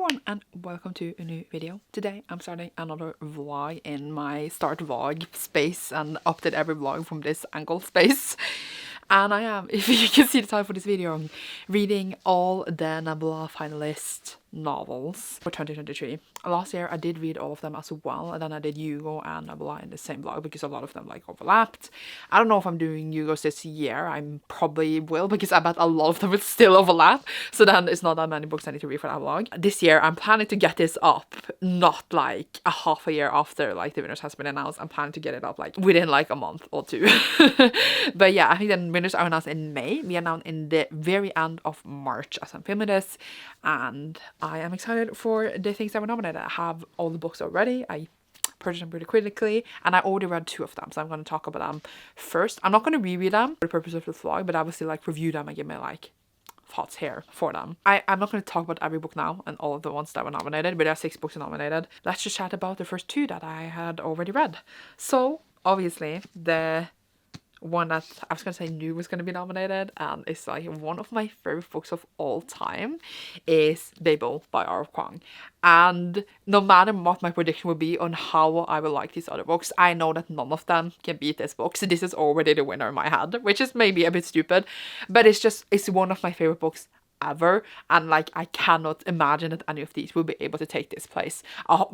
everyone and welcome to a new video. Today I'm starting another vlog in my start vlog space and update every vlog from this angle space. And I am, if you can see the title for this video, I'm reading all the Nebula finalist novels for 2023. Last year I did read all of them as well, and then I did Hugo and Nebula in the same vlog because a lot of them like overlapped. I don't know if I'm doing Hugo's this year. I probably will, because I bet a lot of them will still overlap, so then it's not that many books I need to read for that vlog. This year I'm planning to get this up not like a half a year after like the winners has been announced. I'm planning to get it up like within like a month or two. But yeah, I think the winners are announced in May. We are now in the very end of March as I'm filming this, and I am excited for the things that were nominated. I have all the books already. I purchased them pretty quickly, and I already read 2 of them, so I'm going to talk about them first. I'm not going to reread them for the purpose of the vlog, but I will still like review them and give my like thoughts here for them. I'm not going to talk about every book now and all of the ones that were nominated, but there are 6 books nominated. Let's just chat about the first 2 that I had already read. So obviously the one that I was gonna say knew was gonna be nominated, and it's like one of my favorite books of all time, is Babel by R. Kwong. And no matter what my prediction would be on how I will like these other books, I know that none of them can beat this book. So this is already the winner in my head, which is maybe a bit stupid, but it's one of my favorite books ever, and like I cannot imagine that any of these will be able to take this place.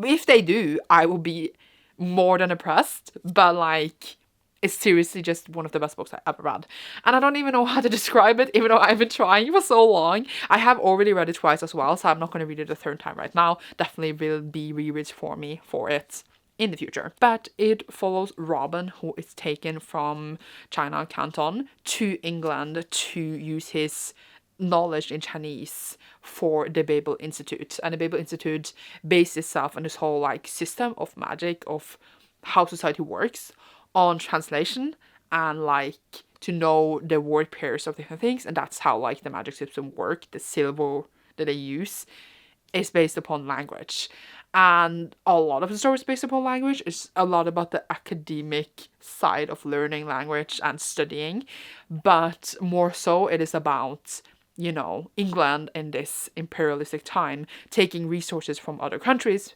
If they do, I will be more than impressed, but like it's seriously just one of the best books I ever read. And I don't even know how to describe it, even though I've been trying for so long. I have already read it twice as well, so I'm not going to read it a 3rd time right now. Definitely will be rereads for me for it in the future. But it follows Robin, who is taken from China, Canton, to England to use his knowledge in Chinese for the Babel Institute. And the Babel Institute bases itself on this whole like system of magic, of how society works, on translation and like to know the word pairs of different things. And that's how like the magic system work. The syllable that they use is based upon language, and a lot of the story is based upon language. It's a lot about the academic side of learning language and studying, but more so it is about, you know, England in this imperialistic time taking resources from other countries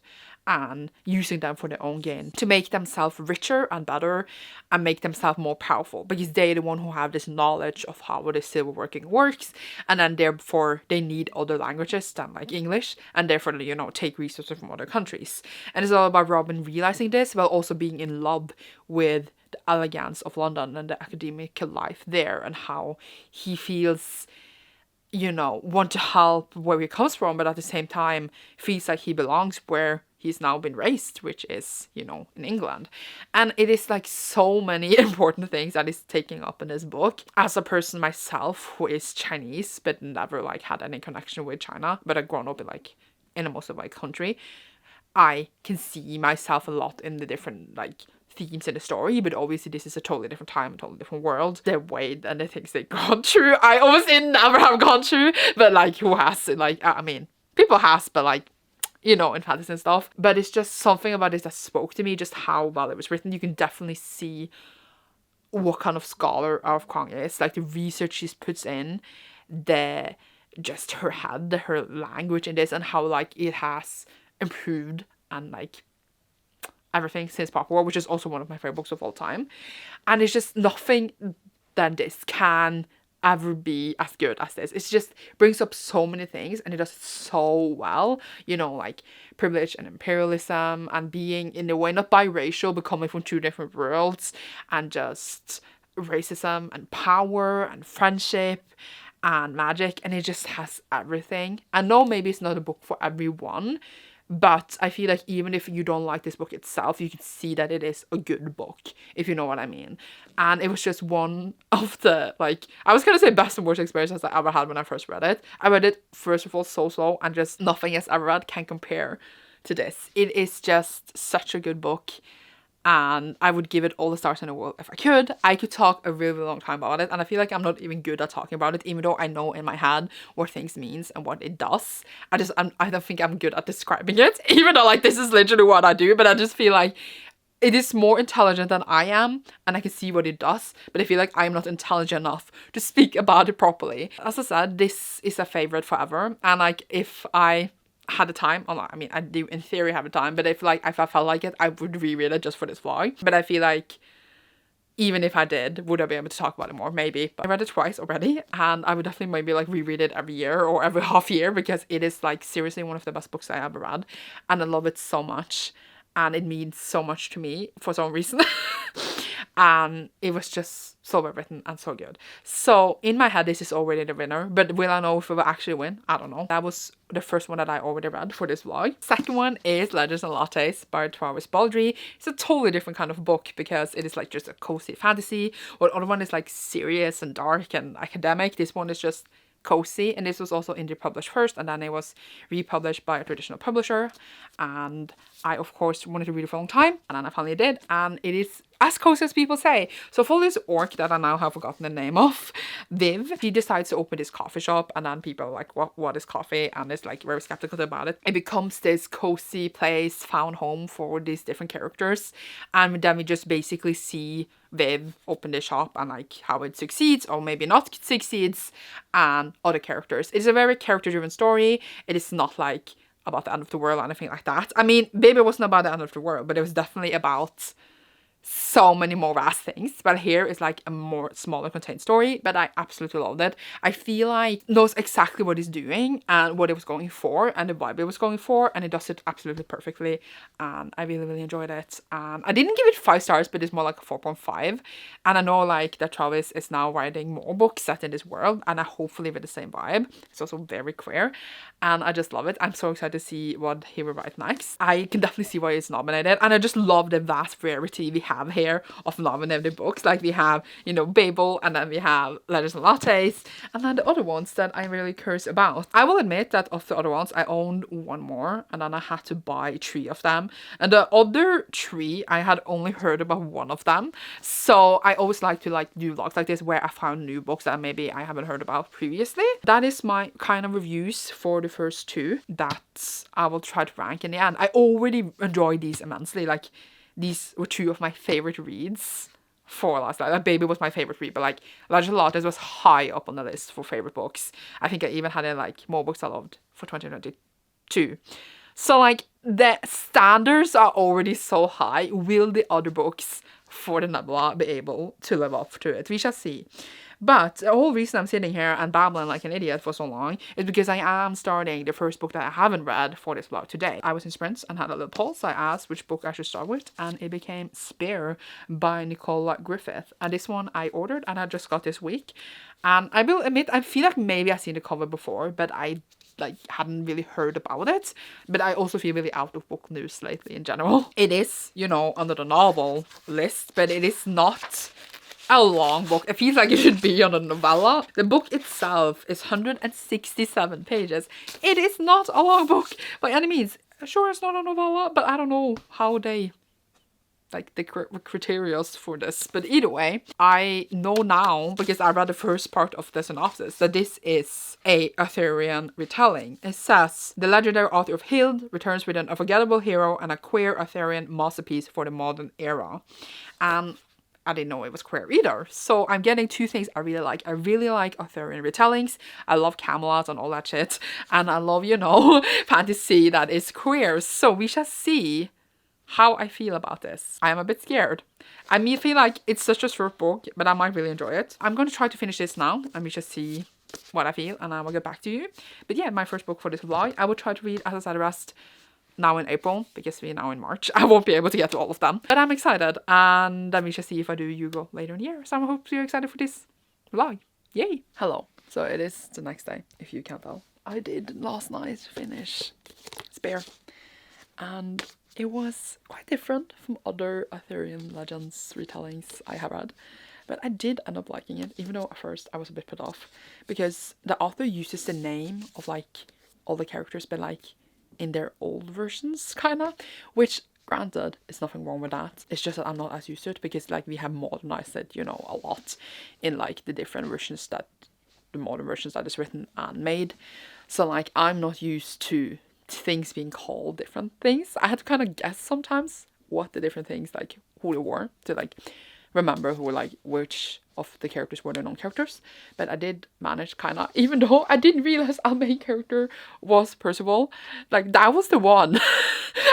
and using them for their own gain to make themselves richer and better and make themselves more powerful, because they're the one who have this knowledge of how the silver working works, and then therefore they need other languages than like English, and therefore, you know, take resources from other countries. And it's all about Robin realizing this while also being in love with the elegance of London and the academic life there, and how he feels, you know, want to help where he comes from, but at the same time feels like he belongs where he's now been raised, which is, you know, in England. And it is like so many important things that is taking up in this book. As a person myself who is Chinese but never like had any connection with China, but I've grown up in like in most of my country, I can see myself a lot in the different like themes in the story. But obviously this is a totally different time, a totally different world. The way and the things they've gone through, I obviously never have gone through, but like who has, like, I mean, people has, but like, you know, in fantasy and stuff. But it's just something about this that spoke to me, just how well it was written. You can definitely see what kind of scholar R. Kwong is, like the research she puts in, the just her head, her language in this, and how like it has improved and like everything since Pop War, which is also one of my favorite books of all time. And it's just nothing than this can ever be as good as this. It just brings up so many things, and it does it so well, you know, like privilege and imperialism, and being in a way not biracial but coming from 2 different worlds, and just racism and power and friendship and magic. And it just has everything. I know maybe it's not a book for everyone, but I feel like even if you don't like this book itself, you can see that it is a good book, if you know what I mean. And it was just one of the, like, I was gonna say best and worst experiences I ever had when I first read it. I read it, first of all, so slow, and just nothing else I've read can compare to this. It is just such a good book, and I would give it all the stars in the world if I could. I could talk a really long time about it, and I feel like I'm not even good at talking about it, even though I know in my head what things means and what it does. I don't think I'm good at describing it, even though like this is literally what I do, but I just feel like it is more intelligent than I am, and I can see what it does, but I feel like I'm not intelligent enough to speak about it properly. As I said, this is a favorite forever, and like if I had the time, I mean, I do in theory have the time, but if I felt like it, I would reread it just for this vlog. But I feel like even if I did, would I be able to talk about it more? Maybe. But I read it twice already, and I would definitely maybe like reread it every year or every half year, because it is like seriously one of the best books I ever read, and I love it so much, and it means so much to me for some reason. And it was just so well written and so good. So in my head, this is already the winner, but will I know if it will actually win? I don't know. That was the first one that I already read for this vlog. Second one is Legends and Lattes by Travis Baldry. It's a totally different kind of book because it is like just a cozy fantasy, while the other one is like serious and dark and academic. This one is just cozy, and this was also indie published first, and then it was republished by a traditional publisher, and I of course wanted to read it for a long time, and then I finally did, and it is as cozy as people say. So for this orc that I now have forgotten the name of, Viv, he decides to open this coffee shop, and then people are like, what is coffee? And it's like very skeptical about it. It becomes this cozy place, found home for these different characters, and then we just basically see Viv open the shop and like how it succeeds or maybe not succeeds, and other characters. It's a very character driven story. It is not like about the end of the world or anything like that. I mean, maybe it wasn't about the end of the world, but it was definitely about so many more vast things. But here is like a more smaller contained story, but I absolutely loved it. I feel like it knows exactly what it's doing and what it was going for and the vibe it was going for, and it does it absolutely perfectly, and I really enjoyed it. And I didn't give it 5 stars, but it's more like a 4.5, and I know like that Travis is now writing more books set in this world, and I hopefully with the same vibe. It's also very queer, and I just love it. I'm so excited to see what he will write next. I can definitely see why he's nominated, and I just love the vast variety we have here of nominated books. Like we have, you know, Babel, and then we have Letters and Lattes, and then the other ones that I'm really curious about. I will admit that of the other ones, I owned one more, and then I had to buy 3 of them, and the other 3 I had only heard about one of them. So I always like to like do vlogs like this where I found new books that maybe I haven't heard about previously. That is my kind of reviews for the first 2 that I will try to rank in the end. I already enjoyed these immensely. Like these were 2 of my favorite reads for last night. Like Baby was my favorite read, but like Legends and Lattes was high up on the list for favorite books. I think I even had it like more books I loved for 2022. So like the standards are already so high. Will the other books for the Nebula be able to live up to it? We shall see. But the whole reason I'm sitting here and babbling like an idiot for so long is because I am starting the first book that I haven't read for this vlog today. I was in sprints and had a little poll, so I asked which book I should start with, and it became Spear by Nicole Griffith. And this one I ordered and I just got this week. And I will admit, I feel like maybe I've seen the cover before, but I like hadn't really heard about it. But I also feel really out of book news lately in general. It is, you know, under the novel list, but it is not a long book. It feels like it should be on a novella. The book itself is 167 pages. It is not a long book by any means. Sure, it's not a novella, but I don't know how they like the criteria for this. But either way, I know now, because I read the first part of the synopsis, that this is a Arthurian retelling. It says, the legendary author of Hild returns with an unforgettable hero and a queer Arthurian masterpiece for the modern era. And I didn't know it was queer either. So I'm getting 2 things I really like. I really like Arthurian retellings. I love Camelot and all that shit. And I love, you know, fantasy that is queer. So we shall see how I feel about this. I am a bit scared. I mean, I feel like it's such a short book, but I might really enjoy it. I'm going to try to finish this now, and we shall see what I feel, and I will get back to you. But yeah, my first book for this vlog. I will try to read, as I said, the rest now in April, because we're now in March. I won't be able to get to all of them, but I'm excited, and then we shall see if I do Hugo later in the year. So I hope you're excited for this vlog. Yay! Hello. So it is the next day, if you can't tell. I did last night finish Spear, and it was quite different from other Arthurian legends retellings I have read. But I did end up liking it, even though at first I was a bit put off, because the author uses the name of like all the characters, but like in their old versions, kind of, which granted is nothing wrong with that. It's just that I'm not as used to it, because like we have modernized it, you know, a lot in like the different versions that the modern versions that is written and made. So like I'm not used to things being called different things. I had to kind of guess sometimes what the different things, like who they were, to like remember who were like which of the characters were the non-characters, but I did manage kind of, even though I didn't realize our main character was Percival, like that was the one.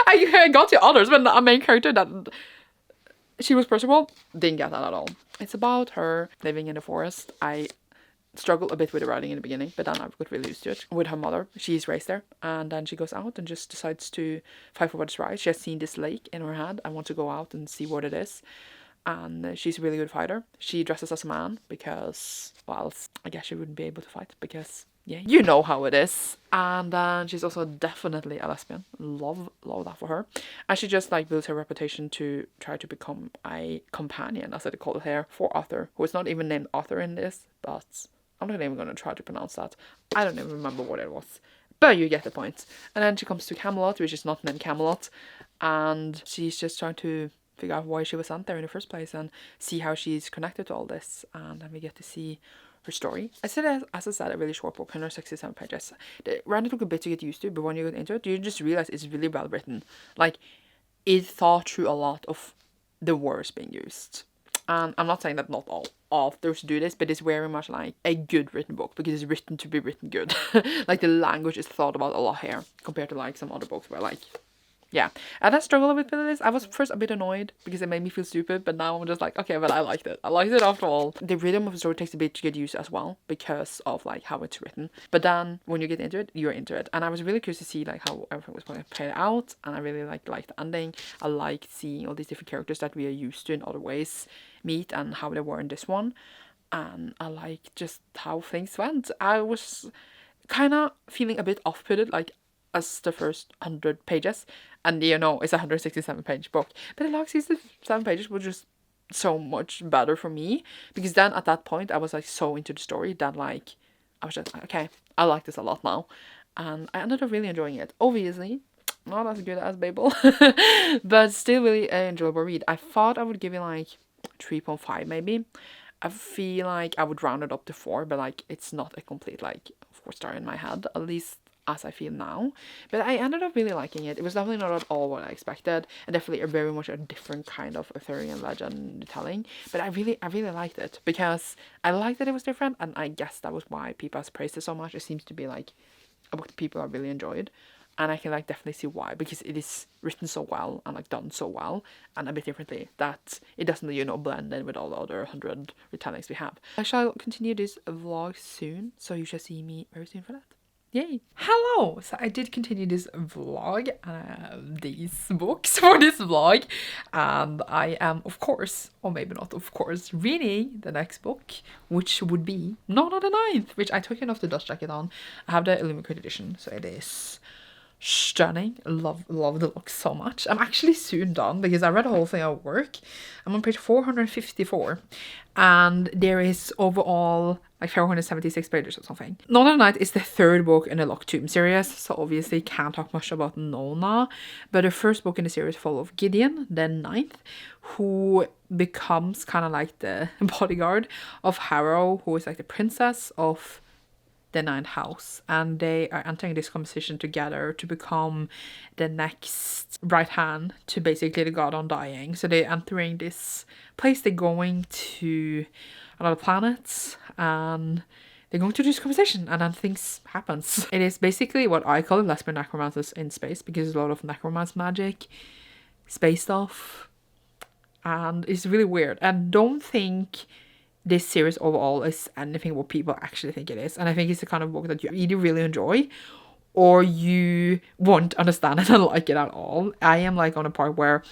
I got the others, but our main character, that she was Percival, didn't get that at all. It's about her living in the forest. I struggled a bit with the writing in the beginning, but then I got really used to it. With her mother, she's raised there, and then she goes out and just decides to fight for what's right. She has seen this lake in her head and wants to go out and see what it is. And she's a really good fighter. She dresses as a man because, well, I guess she wouldn't be able to fight because, yeah, you know how it is. And then she's also definitely a lesbian. Love that for her. And she just like builds her reputation to try to become a companion, as they call it here, for Arthur, who is not even named Arthur in this, but I'm not even going to try to pronounce that. I don't even remember what it was. But you get the point. And then she comes to Camelot, which is not named Camelot. And she's just trying to figure out why she was sent there in the first place and see how she's connected to all this. And then we get to see her story. As I said, a really short book, 167 pages. The writing took a bit to get used to, but when you get into it, you just realize it's really well written. Like, it thought through a lot of the words being used. And I'm not saying that not all authors do this, but it's very much like a good written book because it's written to be written good. Like, the language is thought about a lot here compared to like some other books where like, yeah. And I struggled a bit with this. I was first a bit annoyed because it made me feel stupid, but now I'm just like, okay, but I liked it. I liked it after all. The rhythm of the story takes a bit to get used to as well because of like how it's written. But then when you get into it, you're into it. And I was really curious to see like how everything was going to play out. And I really liked the ending. I liked seeing all these different characters that we are used to in other ways meet and how they were in this one. And I liked just how things went. I was kind of feeling a bit off-putted, like, as the first 100 pages, and you know it's a 167 page book, but the last 67 pages were just so much better for me, because then at that point I was like so into the story that like I was just like, okay, I like this a lot now, and I ended up really enjoying it. Obviously not as good as Babel, but still really an enjoyable read. I thought I would give it like 3.5 maybe. I feel like I would round it up to 4, but like it's not a complete like 4-star in my head, at least as I feel now. But I ended up really liking it. It was definitely not at all what I expected, and definitely very much a different kind of Arthurian legend telling. But I really liked it because I liked that it was different, and I guess that was why people have praised it so much. It seems to be like a book that people have really enjoyed, and I can like definitely see why, because it is written so well and like done so well and a bit differently that it doesn't, you know, blend in with all the other 100 retellings we have. I shall continue this vlog soon, so you shall see me very soon for that. Yay! Hello! So I did continue this vlog, these books for this vlog, and I am, of course, or maybe not of course, reading the next book, which would be Nona the Ninth, which I took off the dust jacket on. I have the Illuminated edition, so it is stunning. Love the look so much. I'm actually soon done because I read the whole thing at work. I'm on page 454, and there is overall like 476 pages or something. Nona the Ninth is the third book in the Locked Tomb series, so obviously can't talk much about Nona, but the first book in the series follows Gideon, the ninth, who becomes kind of like the bodyguard of Harrow, who is like the princess of the ninth house, and they are entering this competition together to become the next right hand to basically the god undying. So they're entering this place, they're going to another planet, and they're going to do this competition, and then things happens. It is basically what I call lesbian necromancers in space, because there's a lot of necromance magic, space stuff, and it's really weird. I don't think this series overall is anything what people actually think it is, and I think it's the kind of book that you either really enjoy or you won't understand it and like it at all. I am like on a part where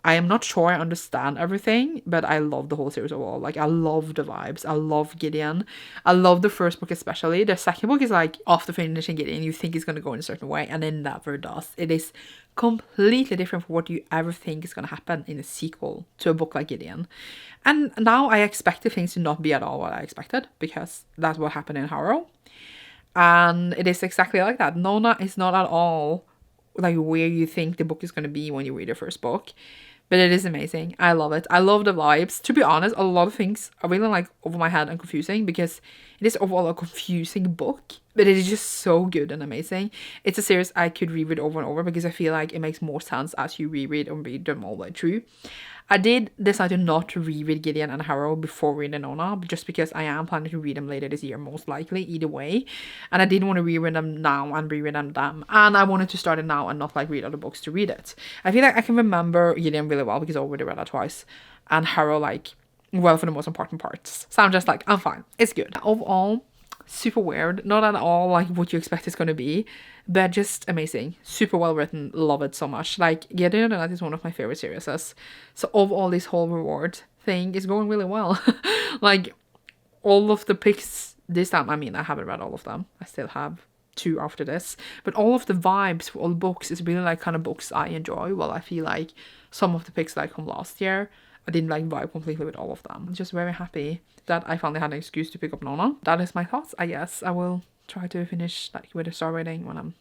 I am not sure I understand everything, but I love the whole series overall. Like, I love the vibes. I love Gideon. I love the first book especially. The second book is like, after finishing Gideon, you think it's going to go in a certain way, and it never does. It is completely different from what you ever think is going to happen in a sequel to a book like Gideon. And now I expected things to not be at all what I expected, because that's what happened in Harrow. And it is exactly like that. Nona is not at all like where you think the book is going to be when you read the first book. But it is amazing. I love it. I love the vibes. To be honest, a lot of things are really like over my head and confusing, because It is overall a confusing book, but it is just so good and amazing. It's a series I could reread over and over because I feel like it makes more sense as you reread and read them all the way through. I did decide to not reread Gideon and Harrow before reading Nona, just because I am planning to read them later this year, most likely, either way. And I didn't want to reread them now and reread them. And I wanted to start it now and not like read other books to read it. I feel like I can remember Gideon really well because I already read that twice. And Harrow, like, well, for the most important parts. So I'm just like, I'm fine. It's good. Overall, super weird. Not at all like what you expect it's going to be, but just amazing. Super well written. Love it so much. Like, Gideon and that is one of my favorite series. So overall, this whole reward thing is going really well. Like, all of the picks this time, I mean, I haven't read all of them. I still have 2 after this. But all of the vibes for all the books is really like kind of books I enjoy. Well, I feel like some of the picks like from last year, I didn't like vibe completely with all of them. I'm just very happy that I finally had an excuse to pick up Nona. That is my thoughts, I guess. I will try to finish like with a star rating when I'm,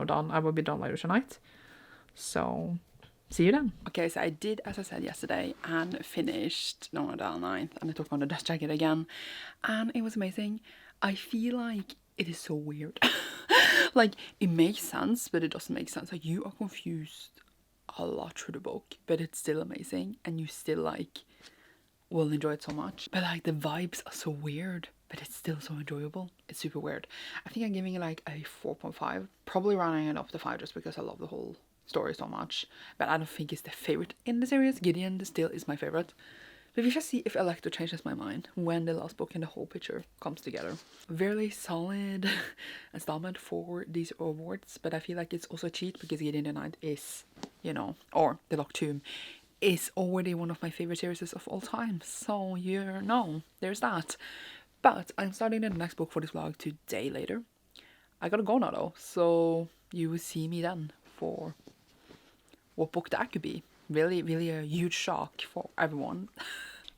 done. I will be done later tonight. So, see you then. Okay, so I did, as I said yesterday, and finished Nona Dal 9th, and I took on the Death Jacket again, and it was amazing. I feel like it is so weird. Like, it makes sense, but it doesn't make sense. Like, you are confused a lot through the book, but it's still amazing, and you still like will enjoy it so much. But like the vibes are so weird, but it's still so enjoyable. It's super weird. I think I'm giving it like a 4.5, probably rounding it up to 5 just because I love the whole story so much. But I don't think it's the favorite in the series. Gideon still is my favorite. But we shall see if Elector changes my mind when the last book and the whole picture comes together. Very solid installment for these awards, but I feel like it's also a cheat because Gideon the Ninth is, or The Locked Tomb is already one of my favorite series of all time. So, there's that. But I'm starting the next book for this vlog today later. I gotta go now though, so you will see me then for what book that could be. Really, really a huge shock for everyone.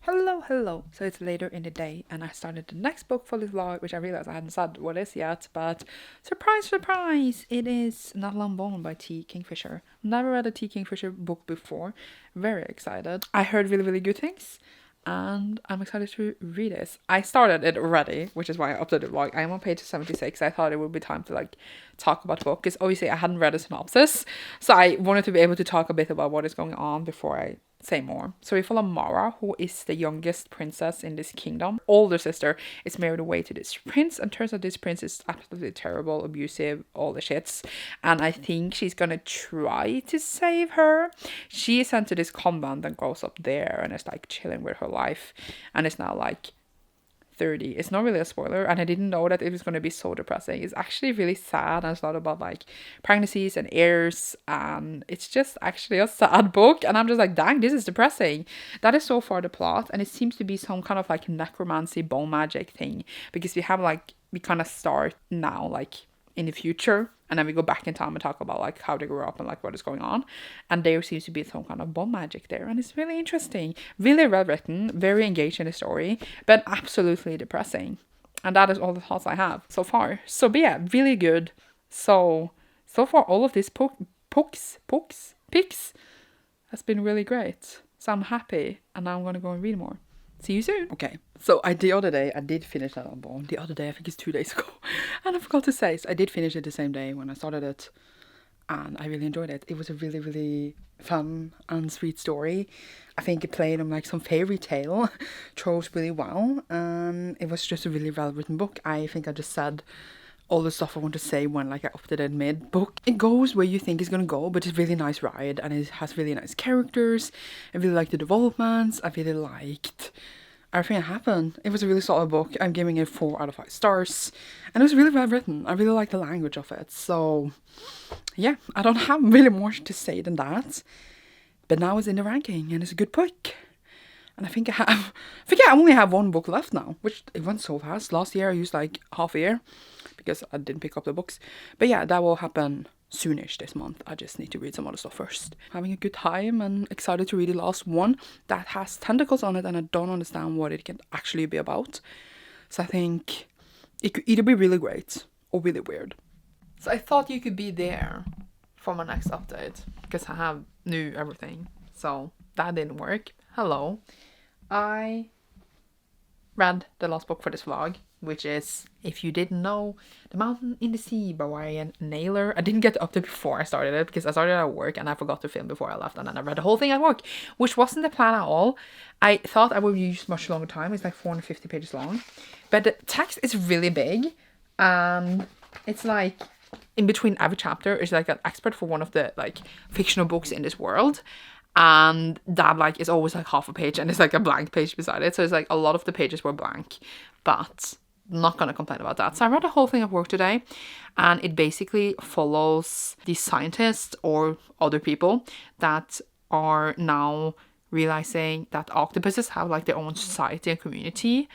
Hello. So it's later in the day and I started the next book for this vlog, which I realized I hadn't said what it is yet, but surprise, it is Not Long Bone by T. Kingfisher. Never read a T. Kingfisher book before. Very excited. I heard really, really good things and I'm excited to read this. I started it already, which is why I uploaded the vlog. I am on page 76. I thought it would be time to like talk about the book because obviously I hadn't read a synopsis, so I wanted to be able to talk a bit about what is going on before I say more. So we follow Mara, who is the youngest princess in this kingdom. Older sister is married away to this prince, and turns out this prince is absolutely terrible, abusive, all the shits. And I think she's gonna try to save her. She is sent to this convent and goes up there and is like chilling with her life, and is now like 30. It's not really a spoiler, and I didn't know that it was going to be so depressing. It's actually really sad, and it's not about like pregnancies and heirs, and it's just actually a sad book, and I'm just like, dang, this is depressing. That is so far the plot, and it seems to be some kind of like necromancy bone magic thing, because we kind of start now like in the future, and then we go back in time and talk about like how they grew up and like what is going on, and there seems to be some kind of bomb magic there, and it's really interesting, really well written, very engaged in the story, but absolutely depressing. And that is all the thoughts I have so far. So but yeah, really good. So far all of these picks has been really great, so I'm happy, and now I'm gonna go and read more. See you soon. Okay, so the other day I did finish that album. The other day, I think it's 2 days ago. And I forgot to say, so I did finish it the same day when I started it. And I really enjoyed it. It was a really, really fun and sweet story. I think it played on like some fairy tale tropes really well. It was just a really well written book. I think I just said all the stuff I want to say when like I upped it mid-book. It goes where you think it's gonna go, but it's a really nice ride, and it has really nice characters. I really liked the developments. I really liked everything that happened. It was a really solid book. I'm giving it 4 out of 5 stars, and it was really well written. I really like the language of it. So yeah, I don't have really more to say than that, but now it's in the ranking and it's a good book. And I think I only have 1 book left now, which it went so fast. Last year I used like half a year because I didn't pick up the books. But yeah, that will happen soonish this month. I just need to read some other stuff first. Having a good time and excited to read the last one that has tentacles on it, and I don't understand what it can actually be about. So I think it could either be really great or really weird. So I thought you could be there for my next update because I have new everything. So that didn't work. Hello. I read the last book for this vlog. which is, if you didn't know, The Mountain in the Sea by Ryan Naylor. I didn't get up to before I started it because I started at work and I forgot to film before I left, and then I read the whole thing at work, which wasn't the plan at all. I thought I would use much longer time. It's like 450 pages long, but the text is really big, and it's like in between every chapter is like an expert for one of the like fictional books in this world. And that like is always like half a page and it's like a blank page beside it, so it's like a lot of the pages were blank, but not gonna complain about that. So I read the whole thing at work today, and it basically follows these scientists or other people that are now realizing that octopuses have like their own society and community,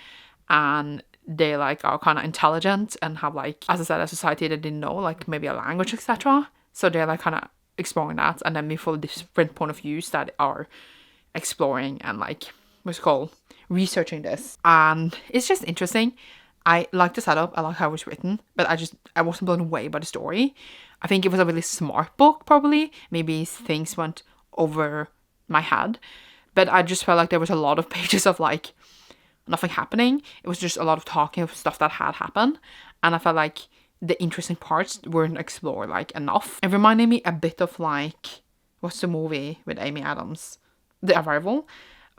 and they like are kind of intelligent and have like, as I said, a society that didn't know, like maybe a language, etc. So they're like kind of exploring that, and then we follow different point of views that are exploring and like what's it called, researching this, and it's just interesting. I like the setup, I like how it was written, but I wasn't blown away by the story. I think it was a really smart book, probably. Maybe things went over my head, but I just felt like there was a lot of pages of like nothing happening. It was just a lot of talking of stuff that had happened, and I felt like the interesting parts weren't explored like enough. It reminded me a bit of like, what's the movie with Amy Adams, The Arrival,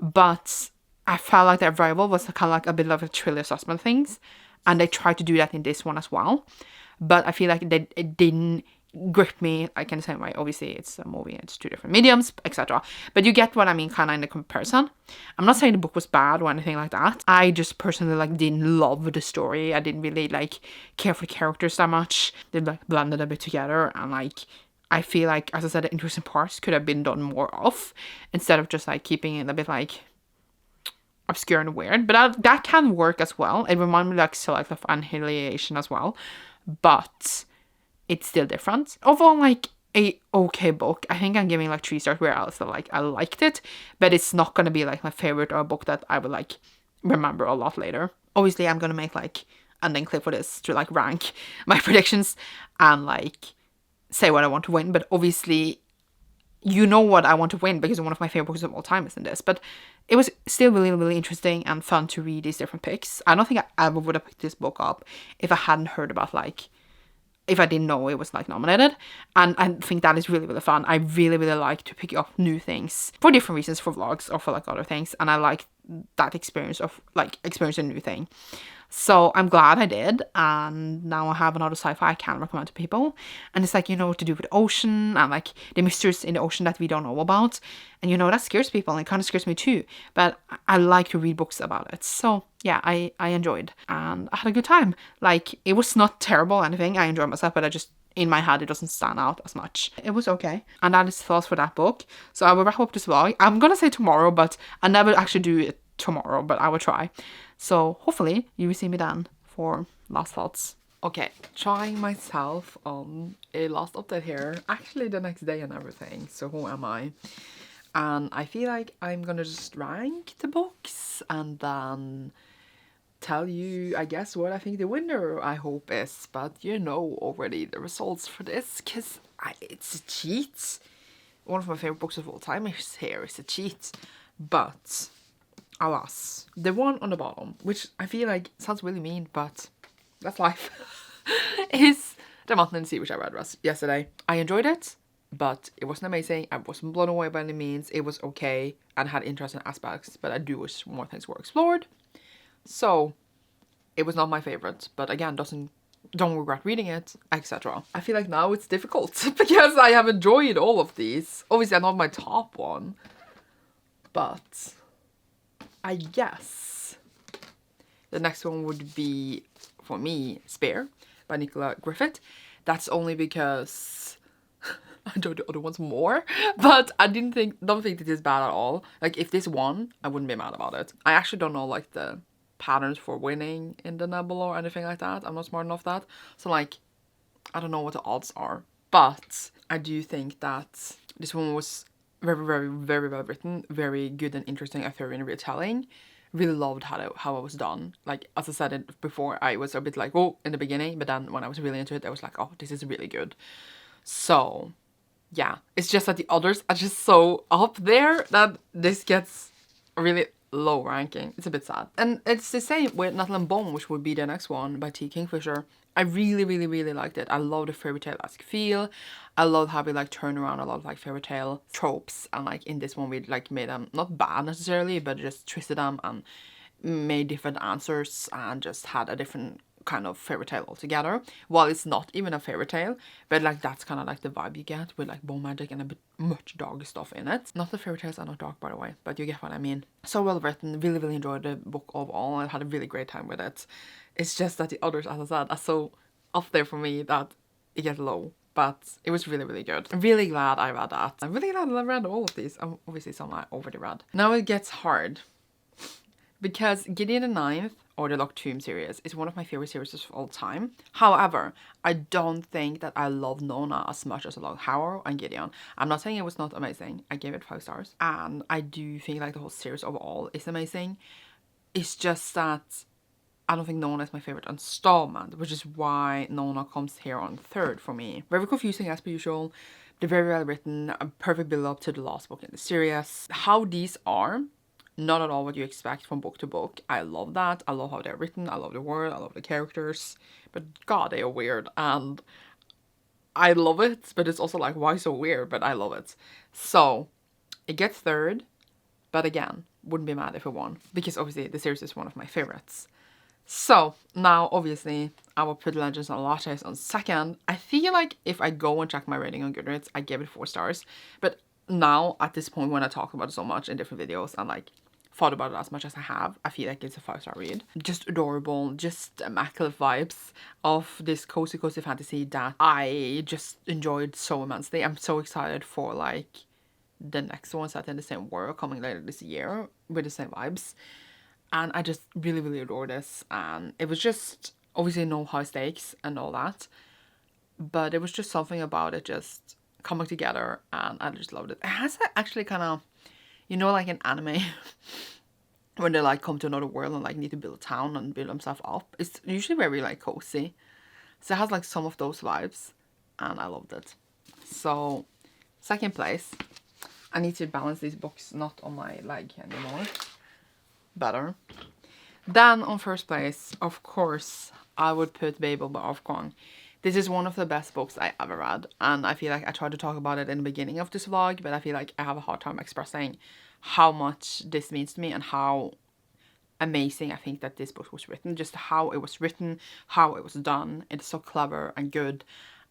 but I felt like The Arrival was kind of like a bit of a thriller suspense things, and they tried to do that in this one as well, but I feel like it didn't grip me like in the same way. Obviously it's a movie, it's two different mediums, etc., but you get what I mean kind of in the comparison. I'm not saying the book was bad or anything like that. I just personally like didn't love the story. I didn't really like care for the characters that much. They like blended a bit together, and like I feel like, as I said, the interesting parts could have been done more of, instead of just like keeping it a bit like obscure and weird. But that can work as well. It reminded me like Selective Annihilation as well, but it's still different. Overall, like a okay book. I think I'm giving like 3 stars, where else like I liked it, but it's not gonna be like my favorite or a book that I would like remember a lot later. Obviously I'm gonna make like ending clip for this to like rank my predictions and like say what I want to win, but obviously you know what I want to win because one of my favorite books of all time is in this. But it was still really, really interesting and fun to read these different picks. I don't think I ever would have picked this book up if I hadn't heard about like, if I didn't know it was like nominated, and I think that is really, really fun. I really, really like to pick up new things for different reasons, for vlogs or for like other things, and I like that experience of like experiencing a new thing. So I'm glad I did, and now I have another sci-fi I can recommend to people, and it's like, you know, to do with the ocean and like the mysteries in the ocean that we don't know about, and you know, that scares people, and it kind of scares me too, but I like to read books about it. So yeah, I enjoyed, and I had a good time. Like, it was not terrible or anything, I enjoyed myself, but I just, in my head, it doesn't stand out as much. It was okay, and that is thoughts for that book. So I will wrap up this vlog. I'm gonna say tomorrow, but I never actually do it tomorrow, but I will try. So hopefully you will see me then for last thoughts. Okay, trying myself on a last update here, actually the next day and everything. So who am I? And I feel like I'm gonna just rank the books and then tell you, I guess, what I think the winner, I hope, is. But you know already the results for this, because it's a cheat. One of my favorite books of all time is here. It's a cheat. But alas, the one on the bottom, which I feel like sounds really mean, but that's life, is The Mountain in the Sea, which I read yesterday. I enjoyed it, but it wasn't amazing. I wasn't blown away by any means. It was okay and had interesting aspects, but I do wish more things were explored. So it was not my favorite, but again, don't regret reading it, etc. I feel like now it's difficult because I have enjoyed all of these. Obviously, I'm not my top one, but I guess the next one would be, for me, Spare by Nicola Griffith. That's only because I enjoyed the other ones more, but I don't think that this is bad at all. Like, if this won, I wouldn't be mad about it. I actually don't know like the patterns for winning in the Nebula or anything like that. I'm not smart enough that. So like, I don't know what the odds are, but I do think that this one was very, very, very well written, very good and interesting, a thorough retelling. Really loved how it was done. Like, as I said it before, I was a bit like, oh, in the beginning, but then when I was really into it, I was like, oh, this is really good. So yeah, it's just that the others are just so up there that this gets really low ranking. It's a bit sad. And it's the same with Nathan and Bone, which would be the next one by T. Kingfisher. I really, really, really liked it. I love the fairy tale-esque feel. I love how we like turn around a lot of like fairy tale tropes, and like in this one we like made them not bad necessarily, but just twisted them and made different answers and just had a different kind of fairy tale altogether. While it's not even a fairy tale, but like that's kind of like the vibe you get with like bone magic and a bit much dark stuff in it. Not the fairy tales are not dark, by the way, but you get what I mean. So well written. Really, really enjoyed the book overall. I had a really great time with it. It's just that the others, as I said, are so up there for me that it gets low. But it was really, really good. I'm really glad I read that. I'm really glad I read all of these. Obviously some I already read. Now it gets hard. Because Gideon the Ninth, or the Locked Tomb series, is one of my favorite series of all time. However, I don't think that I love Nona as much as I love Harrow and Gideon. I'm not saying it was not amazing. I gave it 5 stars. And I do think like the whole series overall is amazing. It's just that I don't think Nona is my favorite installment, which is why Nona comes here on 3rd for me. Very confusing as per usual. They're very well written, a perfect build up to the last book in the series. How these are, not at all what you expect from book to book. I love that. I love how they're written. I love the world. I love the characters. But God, they are weird. And I love it. But it's also like, why so weird? But I love it. So, it gets 3rd. But again, wouldn't be mad if it won. Because obviously, the series is one of my favorites. So, now, obviously, I will put Legends and Lattes on 2nd. I feel like if I go and check my rating on Goodreads, I gave it 4 stars. But now, at this point, when I talk about it so much in different videos, and like, thought about it as much as I have, I feel like it's a 5-star read. Just adorable, just immaculate vibes of this cozy fantasy that I just enjoyed so immensely. I'm so excited for like the next one set in the same world coming later this year with the same vibes. And I just really, really adore this. And it was just obviously no high stakes and all that, but it was just something about it just coming together, and I just loved it. It has actually kind of, you know, like an anime when they like come to another world and like need to build a town and build themselves up. It's usually very like cozy. So it has like some of those vibes, and I loved it. So 2nd place. I need to balance these books not on my leg anymore. Better. Then on 1st place, of course, I would put Babel by Afghan. This is one of the best books I ever read, and I feel like I tried to talk about it in the beginning of this vlog, but I feel like I have a hard time expressing how much this means to me and how amazing I think that this book was written. Just how it was written, how it was done. It's so clever and good,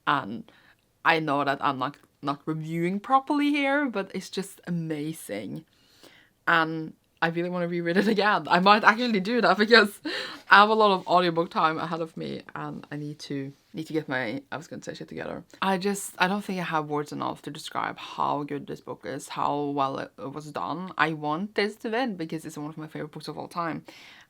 and I know that I'm not reviewing properly here, but it's just amazing. And I really want to reread it again. I might actually do that because I have a lot of audiobook time ahead of me, and I need to get my, I was going to say, shit together. I don't think I have words enough to describe how good this book is, how well it was done. I want this to win because it's one of my favorite books of all time,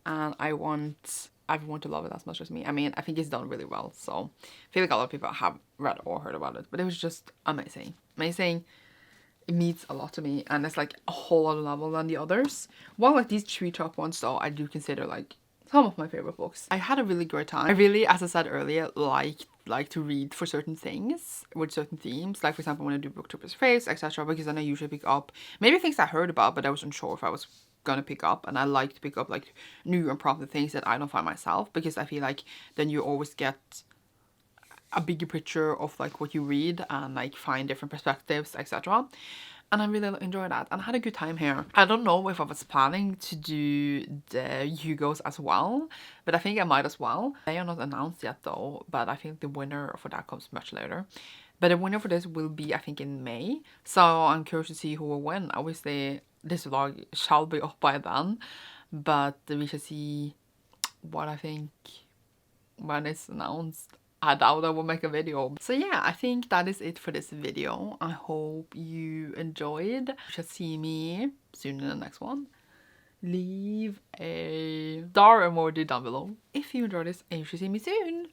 and I want everyone to love it as much as me. I mean, I think it's done really well, so I feel like a lot of people have read or heard about it, but it was just amazing. Amazing. It means a lot to me, and it's like a whole other level than the others. While like these 3 top ones though, I do consider like some of my favorite books. I had a really great time. I really, as I said earlier, like to read for certain things with certain themes. Like for example, when I do BOOKCLUB with FAES, etc. Because then I usually pick up maybe things I heard about, but I wasn't sure if I was gonna pick up. And I like to pick up like new and prompted things that I don't find myself, because I feel like then you always get a bigger picture of like what you read and like find different perspectives, etc. And I really enjoyed that, and I had a good time here. I don't know if I was planning to do the Hugos as well, but I think I might as well. They are not announced yet though, but I think the winner for that comes much later. But the winner for this will be, I think, in May. So I'm curious to see who will win. Obviously, this vlog shall be up by then, but we shall see what I think when it's announced. I doubt I will make a video. So yeah, I think that is it for this video. I hope you enjoyed. You shall see me soon in the next one. Leave a star emoji down below if you enjoyed this, and you should see me soon.